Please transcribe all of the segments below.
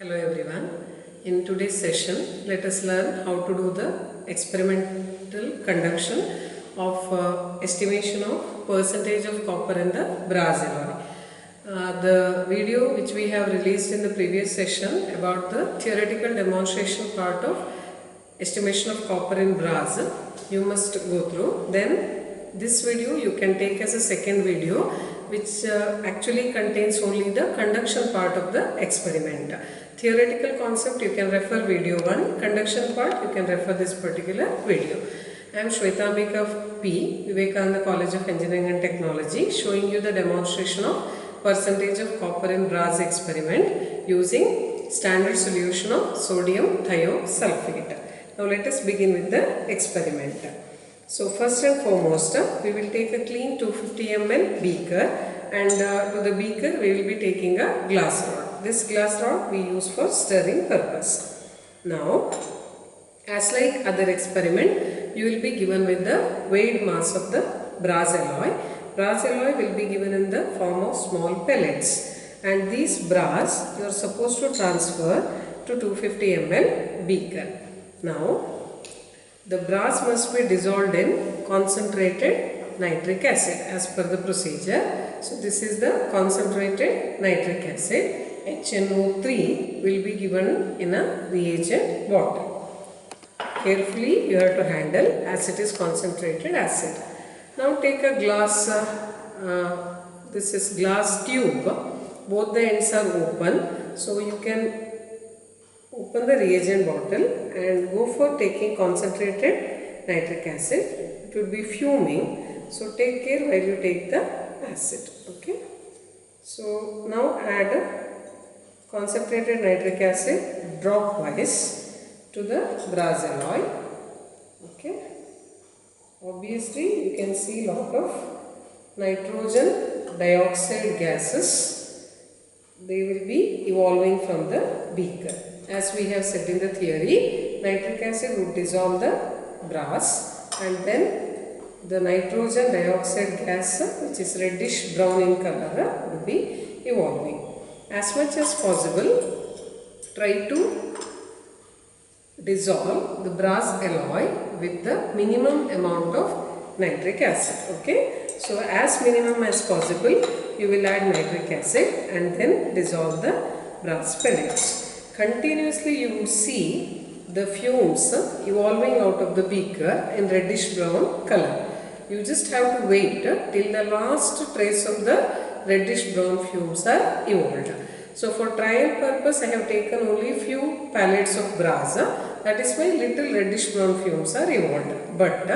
Hello everyone. In today's session, let us learn how to do the experimental conduction of estimation of percentage of copper in the brass alloy. The video which we have released in the previous session about the theoretical demonstration part of estimation of copper in brass, you must go through. Then this video you can take as a second video which actually contains only the conduction part of the experiment. Theoretical concept you can refer video 1, conduction part you can refer this particular video. I am Shwethambika.P, Vivekananda College of Engineering and Technology, showing you the demonstration of percentage of copper in brass experiment using standard solution of sodium thiosulphate. Now let us begin with the experiment. So first and foremost, we will take a clean 250 ml beaker, and to the beaker we will be taking a glass rod. This glass rod we use for stirring purpose. Now, as like other experiment, you will be given with the weighed mass of the brass alloy. Brass alloy will be given in the form of small pellets, and these brass you are supposed to transfer to 250 ml beaker. Now, the brass must be dissolved in concentrated nitric acid as per the procedure. So this is the concentrated nitric acid. HNO3 will be given in a reagent bottle. Carefully you have to handle as it is concentrated acid. Now take a glass, this is glass tube. Both the ends are open. So you can open the reagent bottle and go for taking concentrated nitric acid. It will be fuming, so take care while you take the acid. Okay. So now add concentrated nitric acid dropwise to the brass alloy. Okay. Obviously you can see lot of nitrogen dioxide gases. They will be evolving from the beaker. As we have said in the theory, nitric acid would dissolve the brass, and then the nitrogen dioxide gas, which is reddish brown in color, would be evolving. As much as possible, try to dissolve the brass alloy with the minimum amount of nitric acid. Okay, so as minimum as possible, you will add nitric acid and then dissolve the brass pellets. Continuously you will see the fumes evolving out of the beaker in reddish brown color. You just have to wait till the last trace of the reddish brown fumes are evolved. So for trial purpose I have taken only few pellets of brass. That is why little reddish brown fumes are evolved. But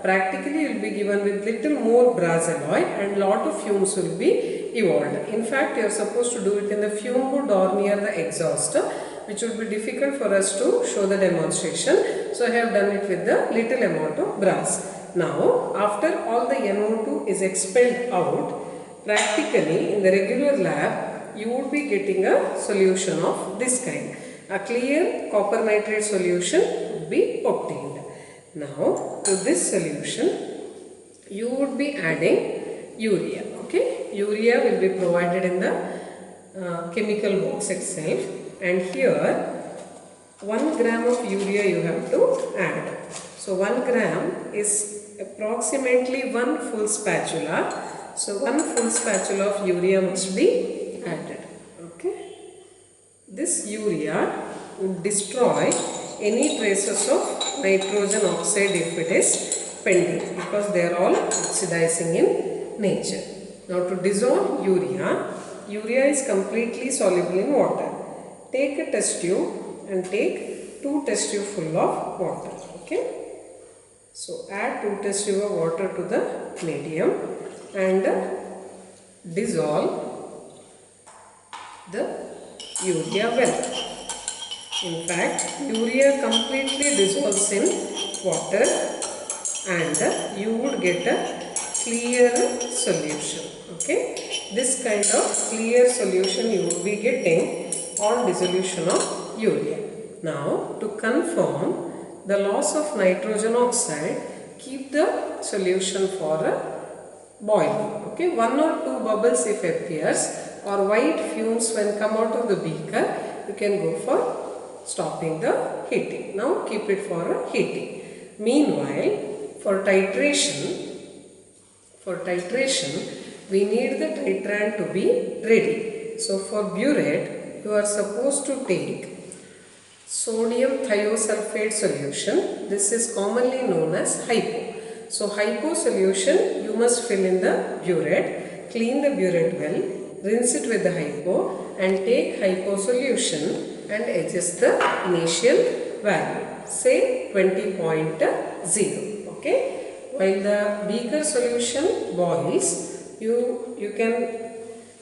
practically you will be given with little more brass alloy and lot of fumes will be evolved. In fact, you are supposed to do it in the fume hood or near the exhaust, which would be difficult for us to show the demonstration. So I have done it with the little amount of brass. Now, after all the NO2 is expelled out, practically in the regular lab, you would be getting a solution of this kind. A clear copper nitrate solution would be obtained. Now, to this solution, you would be adding urea. Okay, urea will be provided in the chemical box itself, and here 1 gram of urea you have to add. So 1 gram is approximately 1 full spatula. So 1 full spatula of urea must be added. Okay, this urea would destroy any traces of nitrogen oxide if it is pending, because they are all oxidizing in nature. Now to dissolve urea, urea is completely soluble in water. Take a test tube and take 2 test tube full of water. Okay. So add 2 test tube of water to the medium and dissolve the urea well. In fact, urea completely dissolves in water and you would get a clear solution. Okay, this kind of clear solution you would be getting on dissolution of urea. Now, to confirm the loss of nitrogen oxide, keep the solution for boiling. Okay, 1 or 2 bubbles if appears or white fumes when come out of the beaker, you can go for stopping the heating. Now keep it for a heating. Meanwhile, for titration, we need the titrant to be ready. So for burette, you are supposed to take sodium thiosulphate solution. This is commonly known as Hypo. So Hypo solution you must fill in the burette, clean the burette well, rinse it with the Hypo and take Hypo solution and adjust the initial value, say 20.0. Okay. While the beaker solution boils, you can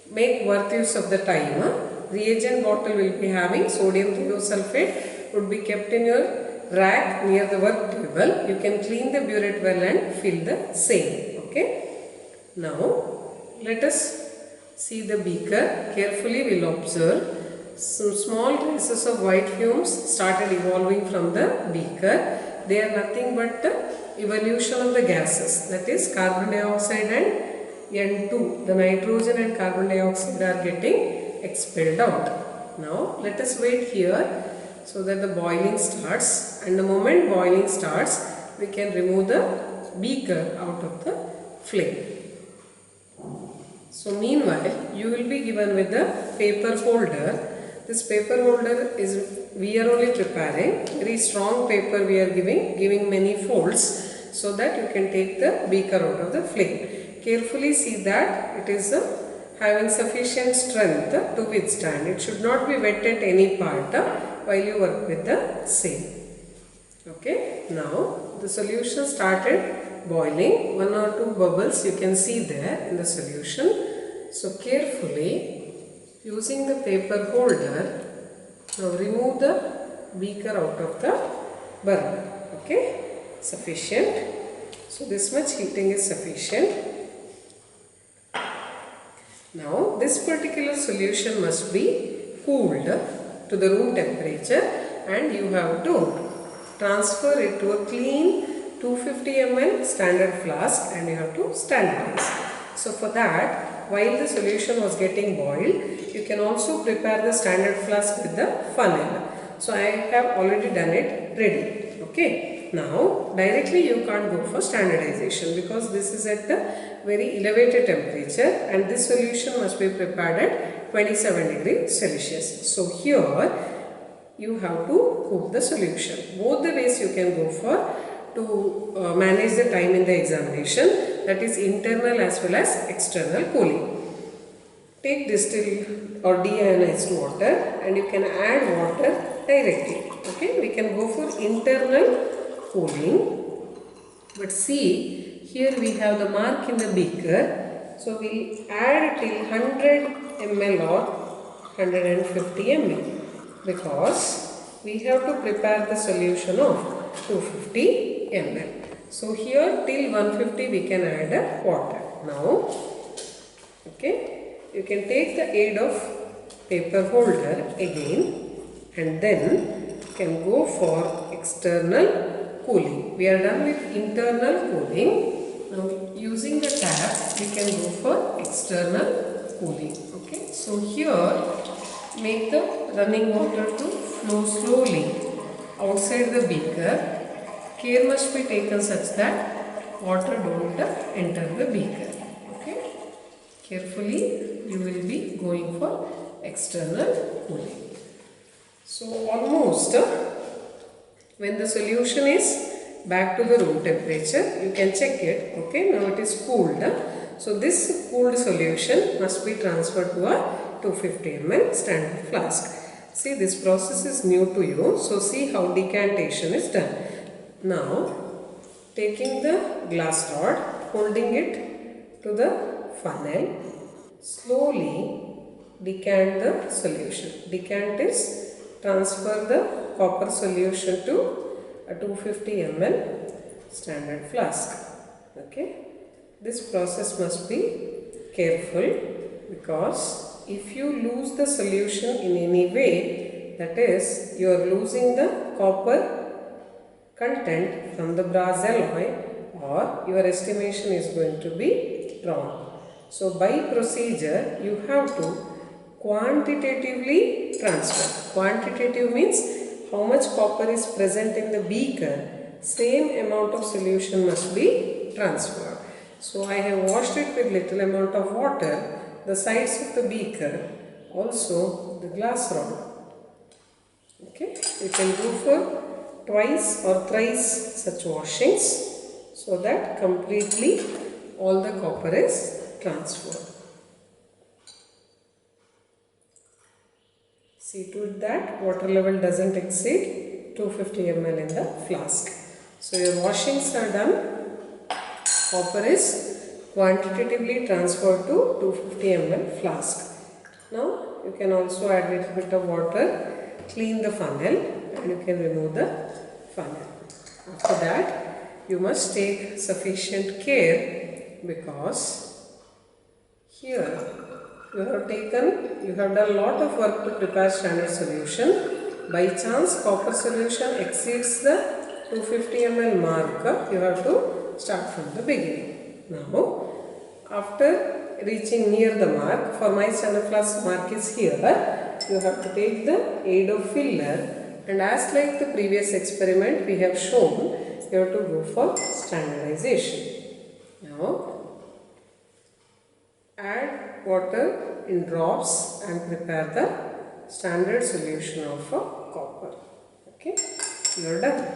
make worth use of the time. Reagent bottle will be having sodium thiosulphate, would be kept in your rack near the work table. You can clean the burette well and fill the same. Okay. Now let us see the beaker. Carefully we will observe some small traces of white fumes started evolving from the beaker. They are nothing but the evolution of the gases, that is carbon dioxide and N2. The nitrogen and carbon dioxide are getting expelled out. Now let us wait here so that the boiling starts, and the moment boiling starts we can remove the beaker out of the flame. So meanwhile you will be given with the paper holder. This paper holder is, we are only preparing very strong paper, we are giving many folds so that you can take the beaker out of the flame. Carefully see that it is having sufficient strength to withstand. It should not be wet at any part while you work with the same. Okay. Now the solution started boiling. 1 or 2 bubbles you can see there in the solution. So carefully using the paper holder, now remove the beaker out of the burner. Okay. Sufficient. So this much heating is sufficient. Now this particular solution must be cooled to the room temperature, and you have to transfer it to a clean 250 ml standard flask and you have to standardize. So for that, while the solution was getting boiled, you can also prepare the standard flask with the funnel. So I have already done it ready. Okay. Now directly you can't go for standardization because this is at the very elevated temperature and this solution must be prepared at 27 degrees Celsius. So here you have to cook the solution. Both the ways you can go for to manage the time in the examination, that is internal as well as external cooling. Take distilled or deionized water and you can add water directly. Okay, we can go for internal cooling, but see here we have the mark in the beaker, so we will add till 100 ml or 150 ml because we have to prepare the solution of 250 ml. So here till 150 we can add water. Now okay, you can take the aid of paper holder again and then can go for external cooling. We are done with internal cooling. Now using the tap we can go for external cooling. Okay, so here make the running water to flow slowly outside the beaker. Care must be taken such that water don't enter the beaker. Okay, carefully you will be going for external cooling. So almost when the solution is back to the room temperature, you can check it. Okay, now it is cooled. So this cooled solution must be transferred to a 250 ml standard flask. See, this process is new to you. So see how decantation is done. Now taking the glass rod, holding it to the funnel, slowly decant the solution. Decant is transfer the copper solution to a 250 ml standard flask. Okay, this process must be careful because if you lose the solution in any way, that is you are losing the copper content from the brass alloy, or your estimation is going to be wrong. So by procedure you have to quantitatively transfer. Quantitative means how much copper is present in the beaker, same amount of solution must be transferred. So I have washed it with little amount of water, the sides of the beaker, also the glass rod. Okay, you can go for twice or thrice such washings so that completely all the copper is transferred. See to it that water level doesn't exceed 250 ml in the flask. So your washings are done. Copper is quantitatively transferred to 250 ml flask. Now you can also add a little bit of water, clean the funnel, and you can remove the funnel. After that you must take sufficient care because here you have done a lot of work to prepare standard solution. By chance copper solution exceeds the 250 ml mark, you have to start from the beginning. Now, after reaching near the mark, for my standard flask mark is here, you have to take the aid of filler, and as like the previous experiment we have shown, you have to go for standardization. Now, add water in drops and prepare the standard solution of copper. Okay, you are done.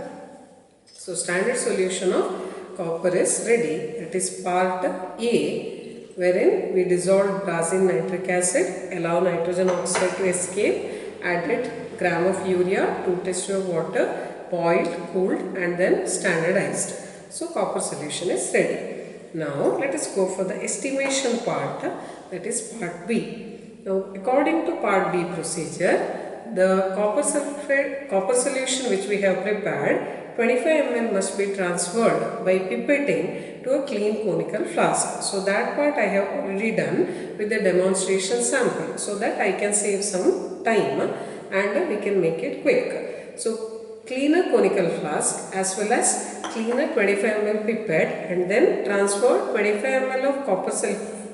So, standard solution of copper is ready. That is part A, wherein we dissolved brazine nitric acid, allow nitrogen oxide to escape, added gram of urea, 2 test of water, boiled, cooled, and then standardized. So copper solution is ready. Now let us go for the estimation part, that is part B. Now according to part B procedure, the copper solution which we have prepared, 25 ml must be transferred by pipetting to a clean conical flask. So that part I have already done with the demonstration sample, so that I can save some time and we can make it quick. So clean a conical flask as well as clean a 25 ml pipette and then transfer 25 ml of copper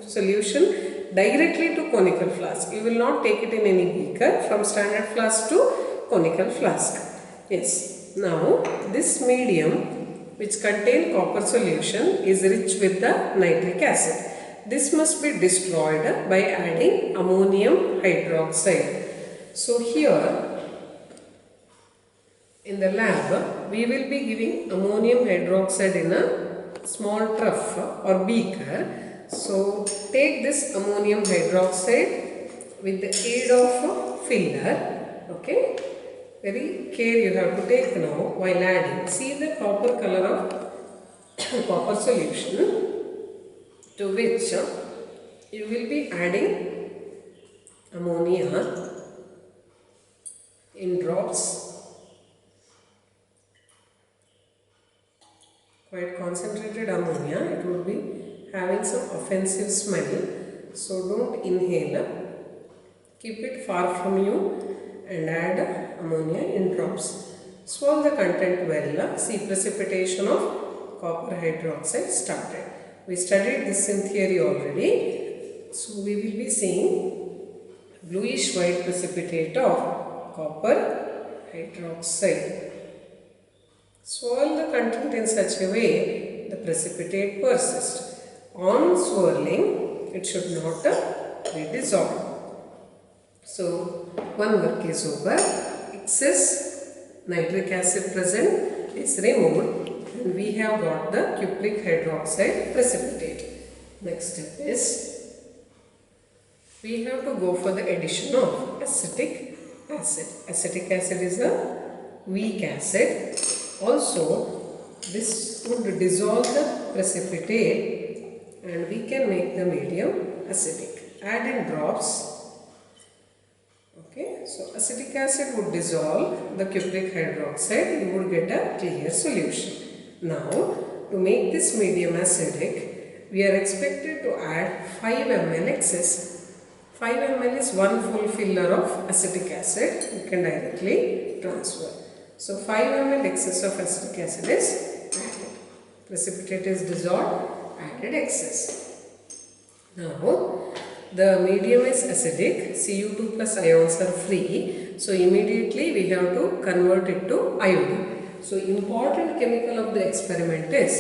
solution directly to conical flask. You will not take it in any beaker from standard flask to conical flask. Yes. Now this medium which contain copper solution is rich with the nitric acid. This must be destroyed by adding ammonium hydroxide. So here in the lab we will be giving ammonium hydroxide in a small trough or beaker. So take this ammonium hydroxide with the aid of filler. Okay. Very care you have to take now while adding. See the copper color of copper solution to which you will be adding ammonia in drops. Quite concentrated ammonia, it would be having some offensive smell. So don't inhale. Keep it far from you and add ammonia in drops. Swirl the content well. See precipitation of copper hydroxide started. We studied this in theory already. So we will be seeing bluish white precipitate of copper hydroxide. Swirl the content in such a way the precipitate persists. On swirling, it should not be dissolved. So one work is over. Excess nitric acid present is removed and we have got the cupric hydroxide precipitate. Next step is we have to go for the addition of acetic acid. Acetic acid is a weak acid. Also this would dissolve the precipitate and we can make the medium acidic. Add in drops. Okay, so acetic acid would dissolve the cupric hydroxide, you would get a clear solution. Now, to make this medium acidic, we are expected to add 5 ml excess. 5 ml is one full filler of acetic acid, you can directly transfer. So, 5 ml excess of acetic acid is added. Precipitate is dissolved, added excess. Now, The medium is acidic, Cu2 plus ions are free, so immediately we have to convert it to iodine. So important chemical of the experiment is,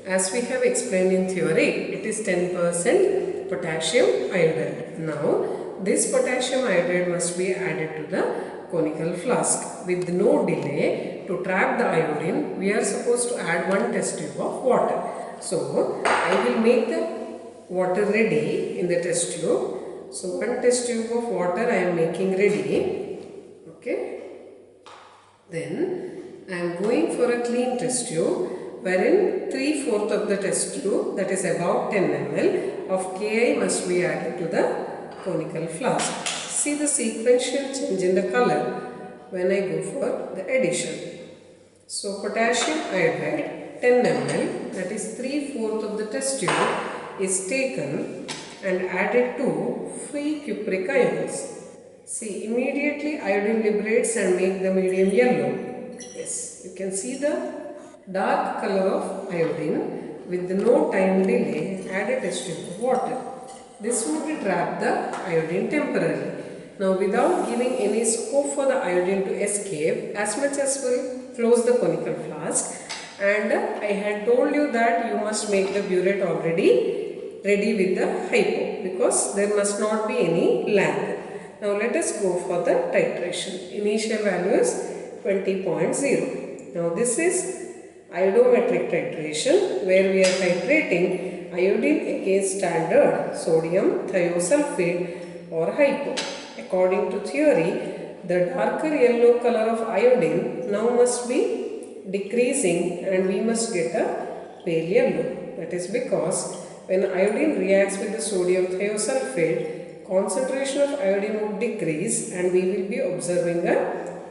as we have explained in theory, it is 10% potassium iodide. Now this potassium iodide must be added to the conical flask. With no delay, to trap the iodine, we are supposed to add 1 test tube of water. So I will make the water ready in the test tube. So 1 test tube of water I am making ready. Okay. Then I am going for a clean test tube wherein 3/4 of the test tube, that is about 10 ml of Ki must be added to the conical flask. See the sequential change in the color when I go for the addition. So potassium iodide 10 ml, that is 3/4 of the test tube, is taken and added to free cupric ions. See, immediately iodine liberates and make the medium yellow. Yes, you can see the dark color of iodine. With no time delay, add a test tube of water. This would trap the iodine temporarily. Now without giving any scope for the iodine to escape, as much as will close the conical flask. And I had told you that you must make the burette already ready with the hypo, because there must not be any lag. Now let us go for the titration. Initial value is 20.0. Now this is iodometric titration, where we are titrating iodine against standard sodium thiosulphate or hypo. According to theory, the darker yellow color of iodine now must be decreasing and we must get a pale yellow. That is because when iodine reacts with the sodium thiosulphate, concentration of iodine would decrease and we will be observing a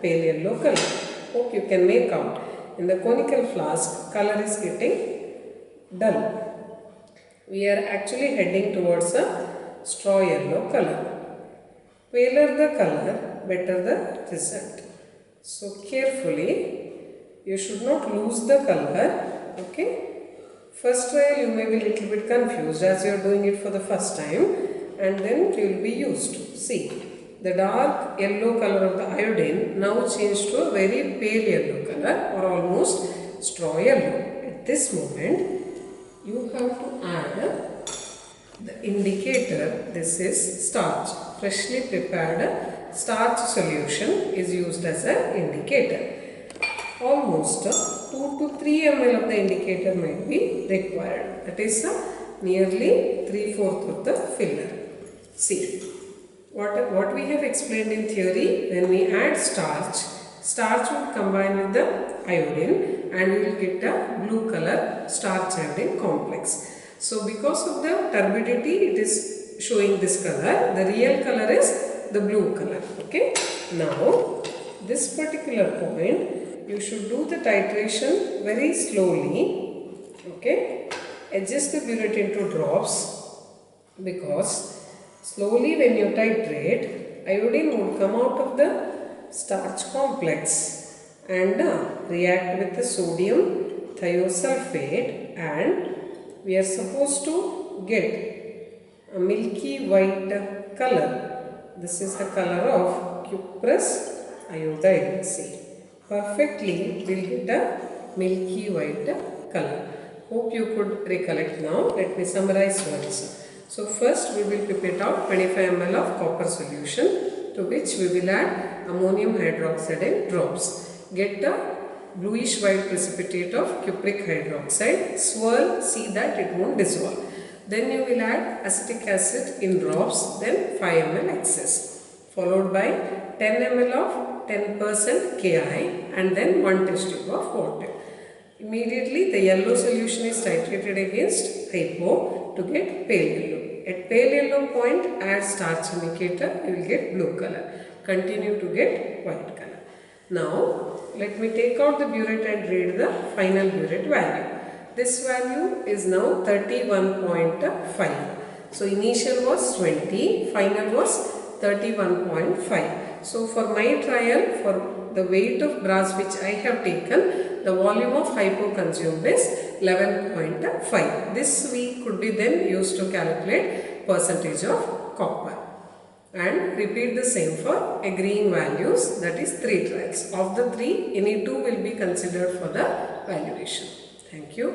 pale yellow color. Hope you can make out. In the conical flask, color is getting dull. We are actually heading towards a straw yellow color. Paler the color, better the result. So carefully, you should not lose the color. Okay. First trial you may be a little bit confused as you are doing it for the first time, and then you will be used to. See, the dark yellow color of the iodine now changed to a very pale yellow color or almost straw yellow. At this moment, you have to add the indicator. This is starch. Freshly prepared starch solution is used as an indicator. Almost 2 to 3 ml of the indicator might be required. That is nearly 3/4 of the filler. See, what we have explained in theory, when we add starch, starch will combine with the iodine and we will get a blue color starch iodine complex. So because of the turbidity, it is showing this color. The real color is the blue color. Okay. Now, this particular point, you should do the titration very slowly. Okay. Adjust the burette into drops, because slowly when you titrate, iodine would come out of the starch complex and react with the sodium thiosulphate, and we are supposed to get a milky white color. This is the color of cuprous iodide. See, perfectly we will get a milky white color. Hope you could recollect now. Let me summarize once. So first we will pipette out 25 ml of copper solution, to which we will add ammonium hydroxide in drops. Get a bluish white precipitate of cupric hydroxide. Swirl, see that it won't dissolve. Then you will add acetic acid in drops, then 5 ml excess, followed by 10 ml of 10% Ki and then 1 test tube of water. Immediately the yellow solution is titrated against hypo to get pale yellow. At pale yellow point, add starch indicator, you will get blue color. Continue to get white color. Now let me take out the burette and read the final burette value. This value is now 31.5. So initial was 20, final was 31.5. So for my trial, for the weight of brass which I have taken, the volume of hypo consumed is 11.5. This we could be then used to calculate percentage of copper. And repeat the same for agreeing values, that is 3 trials. Of the 3, any 2 will be considered for the valuation. Thank you.